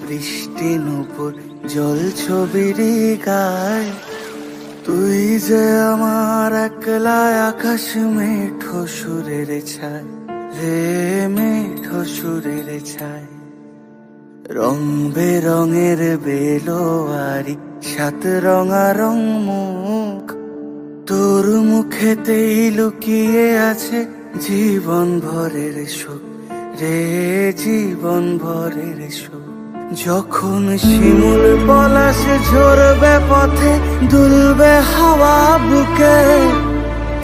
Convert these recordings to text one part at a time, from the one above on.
বৃষ্টি নুপুর জল ছবির গায়। তুই যে আমার একলা আকাশ মেঠো সুরের ছায় রে, মেঠো সুরের ছায়। রং বেরঙের বেলোয়ারি সাত রঙারং মুখ, তোর মুখেতেই লুকিয়ে আছে জীবন ভরের সুখ রে, জীবন ভরের সুখ। যখন শিমুল পলাশ ঝরবে পথে, দুলবে হাওয়া বুকে,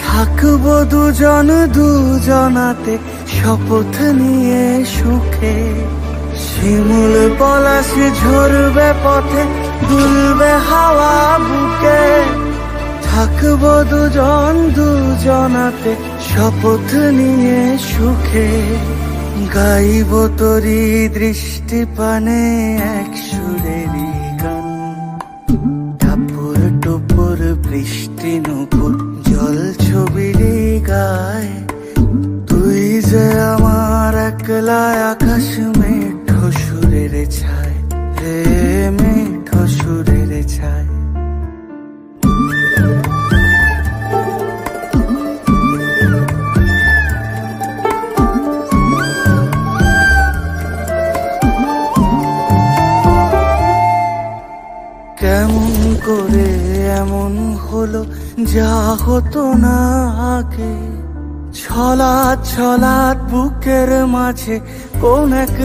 থাকবো দুজন দুজনাতে শপথ নিয়ে সুখে। শিমুল পলাশ ঝরবে পথে, দুলবে হাওয়া বুকে, থাকবো দুজন দুজনাতে শপথ নিয়ে সুখে। গাইব তোরি দৃষ্টি পানে এক সুরেরই গান। টাপুর টুপুর বৃষ্টি নুপুর জল ছবির গায়। তুই যে আমার একলা আকাশ মেঠো সুরের ছায় রে, মেঠো সুরের ছায়। কেমন করে এমন হলো যা হতো না আগে, ছলাৎ ছলাৎ বুকের মাঝে কোন এক